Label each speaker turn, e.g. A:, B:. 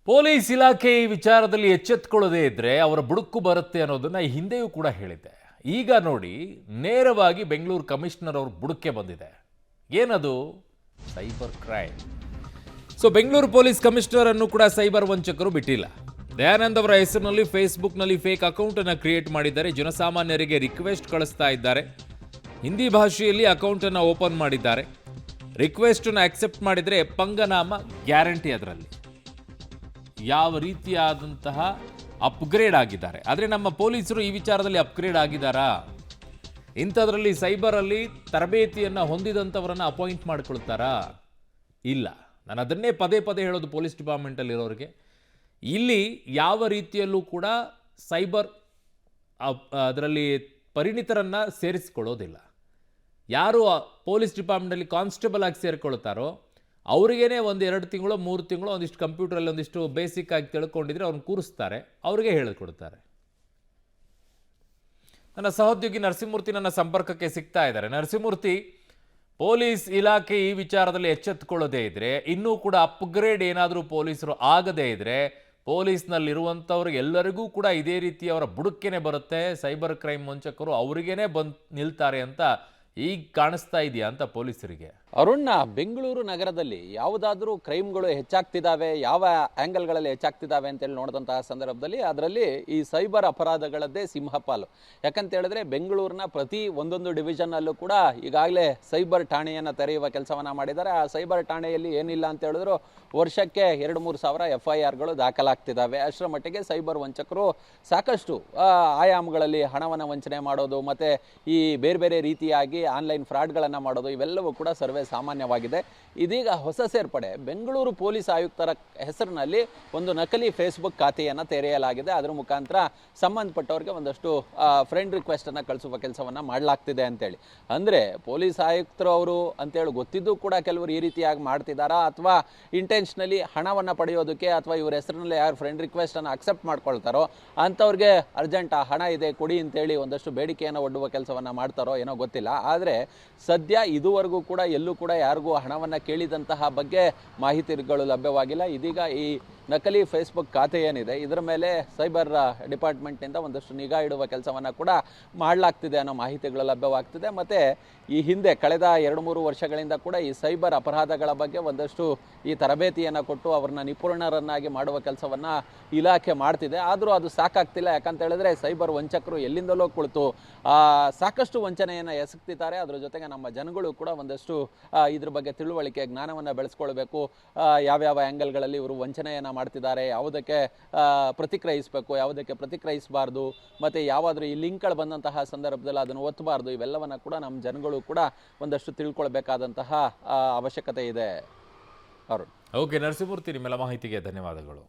A: Police ಇಲಾಖೆ ಈ ವಿಚಾರದಲ್ಲಿ ಎಚ್ಚೆತ್ತುಕೊಳ್ಳದೇ ಇದ್ರೆ ಅವರ ಬುಡುಕು ಬರುತ್ತೆ ಅನ್ನೋದನ್ನ ಈ ಹಿಂದೆಯೂ ಕೂಡ ಹೇಳಿದ್ದೆ. ಈಗ ನೋಡಿ, ನೇರವಾಗಿ ಬೆಂಗಳೂರು ಕಮಿಷನರ್ ಅವ್ರ ಬುಡುಕೆ ಬಂದಿದೆ. ಏನದು? Cyber crime. So Bengaluru police commissioner ಅನ್ನು ಕೂಡ ಸೈಬರ್ ವಂಚಕರು ಬಿಟ್ಟಿಲ್ಲ. ದಯಾನಂದ್ ಅವರ ಹೆಸರಿನಲ್ಲಿ ಫೇಸ್ಬುಕ್ನಲ್ಲಿ ಫೇಕ್ ಅಕೌಂಟ್ ಅನ್ನು ಕ್ರಿಯೇಟ್ ಮಾಡಿದ್ದಾರೆ. ಜನಸಾಮಾನ್ಯರಿಗೆ ರಿಕ್ವೆಸ್ಟ್ ಕಳಿಸ್ತಾ ಇದ್ದಾರೆ. ಹಿಂದಿ ಭಾಷೆಯಲ್ಲಿ ಅಕೌಂಟ್ ಅನ್ನು ಓಪನ್ ಮಾಡಿದ್ದಾರೆ. ರಿಕ್ವೆಸ್ಟ್ ಅನ್ನು ಅಕ್ಸೆಪ್ಟ್ ಮಾಡಿದರೆ ಪಂಗನಾಮ ಗ್ಯಾರಂಟಿ. ಅದರಲ್ಲಿ ಯಾವ ರೀತಿಯಾದಂತಹ ಅಪ್ಗ್ರೇಡ್ ಆಗಿದ್ದಾರೆ. ಆದರೆ ನಮ್ಮ ಪೊಲೀಸರು ಈ ವಿಚಾರದಲ್ಲಿ ಅಪ್ಗ್ರೇಡ್ ಆಗಿದ್ದಾರಾ? ಇಂಥದ್ರಲ್ಲಿ ಸೈಬರಲ್ಲಿ ತರಬೇತಿಯನ್ನು ಹೊಂದಿದಂಥವರನ್ನು ಅಪಾಯಿಂಟ್ ಮಾಡ್ಕೊಳ್ತಾರಾ? ಇಲ್ಲ. ನಾನು ಅದನ್ನೇ ಪದೇ ಪದೇ ಹೇಳೋದು ಪೊಲೀಸ್ ಡಿಪಾರ್ಟ್ಮೆಂಟಲ್ಲಿ ಇರೋರಿಗೆ. ಇಲ್ಲಿ ಯಾವ ರೀತಿಯಲ್ಲೂ ಕೂಡ ಸೈಬರ್ ಅದರಲ್ಲಿ ಪರಿಣಿತರನ್ನು ಸೇರಿಸಿಕೊಳ್ಳೋದಿಲ್ಲ. ಯಾರು ಪೊಲೀಸ್ ಡಿಪಾರ್ಟ್ಮೆಂಟಲ್ಲಿ ಕಾನ್ಸ್ಟೇಬಲ್ ಆಗಿ ಸೇರಿಕೊಳ್ತಾರೋ ಅವರಿಗೇನೆ 1-2 ತಿಂಗಳು 3 ತಿಂಗಳು ಒಂದಿಷ್ಟು ಕಂಪ್ಯೂಟರಲ್ಲಿ ಒಂದಿಷ್ಟು ಬೇಸಿಕ್ ಆಗಿ ತಿಳ್ಕೊಂಡಿದ್ರೆ ಅವ್ರನ್ನ ಕೂರಿಸ್ತಾರೆ, ಅವ್ರಿಗೆ ಹೇಳಿಕೊಡ್ತಾರೆ. ನನ್ನ ಸಹೋದ್ಯೋಗಿ ನರಸಿಂಹಮೂರ್ತಿ ನನ್ನ ಸಂಪರ್ಕಕ್ಕೆ ಸಿಗ್ತಾ ಇದ್ದಾರೆ. ನರಸಿಂಹಮೂರ್ತಿ, ಪೊಲೀಸ್ ಇಲಾಖೆ ಈ ವಿಚಾರದಲ್ಲಿ ಎಚ್ಚೆತ್ತುಕೊಳ್ಳದೇ ಇದ್ರೆ, ಇನ್ನೂ ಕೂಡ ಅಪ್ಗ್ರೇಡ್ ಏನಾದರೂ ಪೊಲೀಸರು ಆಗದೇ ಇದ್ರೆ, ಪೊಲೀಸ್ನಲ್ಲಿರುವಂಥವ್ರಿಗೆ ಎಲ್ಲರಿಗೂ ಕೂಡ ಇದೇ ರೀತಿ ಅವರ ಬುಡುಕೆನೆ ಬರುತ್ತೆ. ಸೈಬರ್ ಕ್ರೈಮ್ ವಂಚಕರು ಅವರಿಗೇನೆ ಬಂದು ನಿಲ್ತಾರೆ ಅಂತ ಈಗ ಕಾಣಿಸ್ತಾ ಇದೆಯಾ ಅಂತ ಪೊಲೀಸರಿಗೆ?
B: ಅರುಣ್, ಬೆಂಗಳೂರು ನಗರದಲ್ಲಿ ಯಾವುದಾದ್ರೂ ಕ್ರೈಮ್ಗಳು ಹೆಚ್ಚಾಗ್ತಿದ್ದಾವೆ, ಯಾವ ಆ್ಯಂಗಲ್ಗಳಲ್ಲಿ ಹೆಚ್ಚಾಗ್ತಿದ್ದಾವೆ ಅಂತೇಳಿ ನೋಡಿದಂತಹ ಸಂದರ್ಭದಲ್ಲಿ ಅದರಲ್ಲಿ ಈ ಸೈಬರ್ ಅಪರಾಧಗಳದ್ದೇ ಸಿಂಹಪಾಲು. ಯಾಕಂತ ಹೇಳಿದ್ರೆ ಬೆಂಗಳೂರಿನ ಪ್ರತಿ ಒಂದೊಂದು ಡಿವಿಷನ್ನಲ್ಲೂ ಕೂಡ ಈಗಾಗಲೇ ಸೈಬರ್ ಠಾಣೆಯನ್ನು ತೆರೆಯುವ ಕೆಲಸವನ್ನು ಮಾಡಿದ್ದಾರೆ. ಆ ಸೈಬರ್ ಠಾಣೆಯಲ್ಲಿ ಏನಿಲ್ಲ ಅಂತ ಹೇಳಿದ್ರು ವರ್ಷಕ್ಕೆ 2-3 ಸಾವಿರ FIRಗಳು ದಾಖಲಾಗ್ತಿದ್ದಾವೆ. ಅಷ್ಟರ ಮಟ್ಟಿಗೆ ಸೈಬರ್ ವಂಚಕರು ಸಾಕಷ್ಟು ಆಯಾಮಗಳಲ್ಲಿ ಹಣವನ್ನು ವಂಚನೆ ಮಾಡೋದು, ಮತ್ತು ಈ ಬೇರೆ ಬೇರೆ ರೀತಿಯಾಗಿ ಆನ್ಲೈನ್ ಫ್ರಾಡ್ಗಳನ್ನು ಮಾಡೋದು, ಇವೆಲ್ಲವೂ ಕೂಡ ಸರ್ವೇ ಸಾಮಾನ್ಯವಾಗಿದೆ. ಇದೀಗ ಹೊಸ ಸೇರ್ಪಡೆ ಬೆಂಗಳೂರು ಪೊಲೀಸ್ ಆಯುಕ್ತರ ಹೆಸರಿನಲ್ಲಿ ಒಂದು ನಕಲಿ ಫೇಸ್ಬುಕ್ ಖಾತೆಯನ್ನು ತೆರೆಯಲಾಗಿದೆ. ಅದರ ಮುಖಾಂತರ ಸಂಬಂಧಪಟ್ಟವರಿಗೆ ಒಂದಷ್ಟು ಫ್ರೆಂಡ್ ರಿಕ್ವೆಸ್ಟನ್ನು ಕಳಿಸುವ ಕೆಲಸವನ್ನು ಮಾಡಲಾಗ್ತಿದೆ ಅಂತೇಳಿ. ಅಂದರೆ ಪೊಲೀಸ್ ಆಯುಕ್ತರು ಅವರು ಅಂತೇಳಿ ಗೊತ್ತಿದ್ದು ಕೂಡ ಕೆಲವರು ಈ ರೀತಿಯಾಗಿ ಮಾಡ್ತಿದ್ದಾರಾ, ಅಥವಾ ಇಂಟೆನ್ಷನಲಿ ಹಣವನ್ನು ಪಡೆಯೋದಕ್ಕೆ, ಅಥವಾ ಇವರ ಹೆಸರಿನಲ್ಲಿ ಯಾರು ಫ್ರೆಂಡ್ ರಿಕ್ವೆಸ್ಟನ್ನು ಅಕ್ಸೆಪ್ಟ್ ಮಾಡ್ಕೊಳ್ತಾರೋ ಅಂಥವ್ರಿಗೆ ಅರ್ಜೆಂಟ್ ಹಣ ಇದೆ ಕೊಡಿ ಅಂತೇಳಿ ಒಂದಷ್ಟು ಬೇಡಿಕೆಯನ್ನು ಒಡ್ಡುವ ಕೆಲಸವನ್ನು ಮಾಡ್ತಾರೋ ಏನೋ ಗೊತ್ತಿಲ್ಲ. ಆದರೆ ಸದ್ಯ ಇದುವರೆಗೂ ಕೂಡ ಎಲ್ಲೂ ಕೂಡ ಯಾರಿಗೂ ಹಣವನ್ನು ಕೇಳಿದಂತಹ ಬಗ್ಗೆ ಮಾಹಿತಿಗಳು ಲಭ್ಯವಾಗಿಲ್ಲ. ಇದೀಗ ಈ ನಕಲಿ ಫೇಸ್ಬುಕ್ ಖಾತೆ ಏನಿದೆ ಇದರ ಮೇಲೆ ಸೈಬರ್ ಡಿಪಾರ್ಟ್ಮೆಂಟ್ನಿಂದ ಒಂದಷ್ಟು ನಿಗಾ ಇಡುವ ಕೆಲಸವನ್ನು ಕೂಡ ಮಾಡಲಾಗ್ತಿದೆ ಅನ್ನೋ ಮಾಹಿತಿಗಳು ಲಭ್ಯವಾಗ್ತಿದೆ. ಮತ್ತು ಈ ಹಿಂದೆ ಕಳೆದ 2-3 ವರ್ಷಗಳಿಂದ ಕೂಡ ಈ ಸೈಬರ್ ಅಪರಾಧಗಳ ಬಗ್ಗೆ ಒಂದಷ್ಟು ಈ ತರಬೇತಿಯನ್ನು ಕೊಟ್ಟು ಅವ್ರನ್ನ ನಿಪುಣರನ್ನಾಗಿ ಮಾಡುವ ಕೆಲಸವನ್ನು ಇಲಾಖೆ ಮಾಡ್ತಿದೆ. ಆದರೂ ಅದು ಸಾಕಾಗ್ತಿಲ್ಲ. ಯಾಕಂತ ಹೇಳಿದ್ರೆ ಸೈಬರ್ ವಂಚಕರು ಎಲ್ಲಿಂದಲೋ ಕುಳಿತು ಸಾಕಷ್ಟು ವಂಚನೆಯನ್ನು ಎಸಗ್ತಿದ್ದಾರೆ. ಅದರ ಜೊತೆಗೆ ನಮ್ಮ ಜನಗಳು ಕೂಡ ಒಂದಷ್ಟು ಇದ್ರ ಬಗ್ಗೆ ತಿಳುವಳಿಕೆ ಜ್ಞಾನವನ್ನು ಬೆಳೆಸ್ಕೊಳ್ಬೇಕು. ಯಾವ್ಯಾವ ಆ್ಯಂಗಲ್ಗಳಲ್ಲಿ ಇವರು ವಂಚನೆಯನ್ನು ಮಾಡ್ತಿದ್ದಾರೆ, ಯಾವುದಕ್ಕೆ ಪ್ರತಿಕ್ರಿಯಿಸಬೇಕು, ಯಾವುದಕ್ಕೆ ಪ್ರತಿಕ್ರಿಯಿಸಬಾರ್ದು, ಮತ್ತು ಯಾವಾದರೂ ಈ ಲಿಂಕ್ಗಳು ಬಂದಂತಹ ಸಂದರ್ಭದಲ್ಲಿ ಅದನ್ನು ಒತ್ತಬಾರ್ದು, ಇವೆಲ್ಲವನ್ನು ಕೂಡ ನಮ್ಮ ಜನಗಳು ಕೂಡ ಒಂದಷ್ಟು ತಿಳ್ಕೊಳ್ಬೇಕಾದಂತಹ ಅವಶ್ಯಕತೆ ಇದೆ. ಅರುಣ್.
A: ಓಕೆ ನರಸಿಂಹಮೂರ್ತಿ, ನಿಮ್ಮೆಲ್ಲ ಮಾಹಿತಿಗೆ ಧನ್ಯವಾದಗಳು.